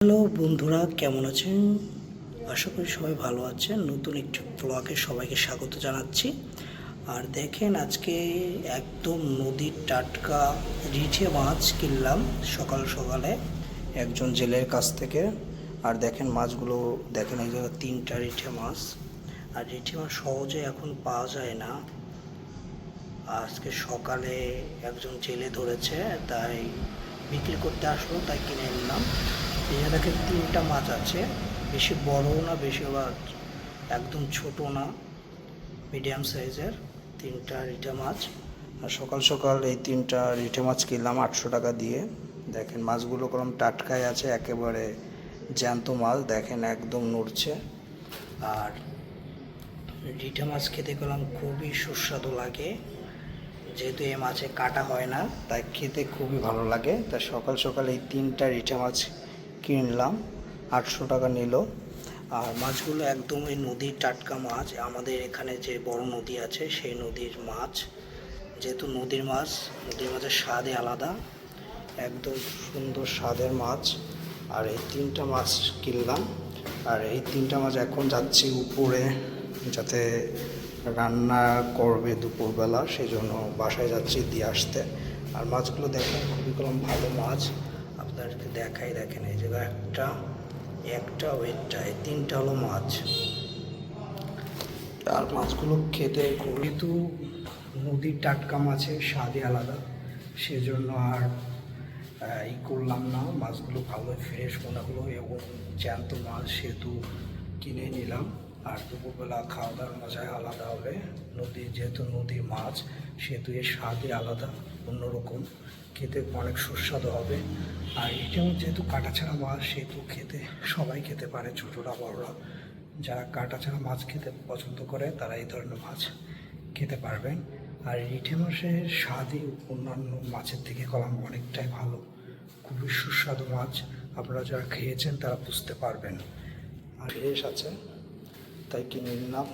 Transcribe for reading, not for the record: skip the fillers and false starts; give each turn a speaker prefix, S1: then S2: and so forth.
S1: Hello বন্ধুরা, কেমন আছেন? আশা করি সবাই ভালো আছেন। নতুন একটি ব্লগে সবাইকে স্বাগত জানাচ্ছি। আর দেখেন, আজকে একদম নদীর টাটকা রিঠে মাছ কিনলাম সকাল সকালে একজন জেলের কাছ থেকে। আর দেখেন মাছগুলো, দেখেন এই জায়গায় 3টা রিঠে মাছ। আর রিঠে মাছ সহজে এখন পাওয়া যায় না। আজকে সকালে একজন জেলে ধরেছে, তাই বিক্রি করতে আসলো, তাই কিনে নিলাম। এখানে দেখেন 3টা মাছ আছে, বেশি বড়ও না বেশি আবার একদম ছোটো না, মিডিয়াম সাইজের 3টা রিঠে মাছ। আর সকাল সকাল এই 3টা রিঠে মাছ কিনলাম 800 টাকা দিয়ে। দেখেন মাছগুলো কলম টাটকাই আছে, একেবারে জ্যান্ত মাছ, দেখেন একদম নড়ছে। আর রিঠে মাছ খেতে গেলাম খুবই সুস্বাদু লাগে, যেহেতু এই মাছে কাটা হয় না তাই খেতে খুবই ভালো লাগে। তাই সকাল সকাল এই 3টা রিঠে মাছ কিনলাম, 800 টাকা নিল। আর মাছগুলো একদমই নদীর টাটকা মাছ, আমাদের এখানে যে বড় নদী আছে সেই নদীর মাছ। যেহেতু নদীর মাছের স্বাদই আলাদা, একদম সুন্দর স্বাদের মাছ। আর এই 3টা মাছ কিনলাম। আর এই 3টা মাছ এখন যাচ্ছি উপরে, যাতে রান্না করবে দুপুরবেলা, সেই জন্য বাসায় যাচ্ছি দিয়ে আসতে। আর মাছগুলো দেখেন খুবই ভালো মাছ, আপনাদেরকে দেখাই। দেখেন এই জায়গায় একটা ওয়েটটা, এই 3টা হলো মাছ। আর মাছগুলো খেতে খুবই, তো নদীর টাটকা মাছের স্বাদই আলাদা, সেজন্য আর করলাম না। মাছগুলো ভালো ফ্রেশ মনে হলো এবং জ্যান্ত মাছ, সেহেতু কিনে নিলাম। আর দুপুরবেলা খাওয়া দাওয়ার মজাই আলাদা হবে। যেহেতু নদীর মাছ, সেহেতু এর স্বাদই আলাদা, অন্যরকম, খেতে অনেক সুস্বাদু হবে। আর এটা যেহেতু কাটা ছাড়া মাছ, সেহেতু সবাই খেতে পারে, ছোটরা বড়রা। যারা কাটা ছাড়া মাছ খেতে পছন্দ করে তারা এই ধরনের মাছ খেতে পারবেন। আর রিঠে মাছের স্বাদই অন্যান্য মাছের থেকে অনেকটাই ভালো, খুবই সুস্বাদু মাছ। আপনারা যারা খেয়েছেন তারা বুঝতে পারবেন। আর ফ্রেশ আছে তাই কিনে নিলাম।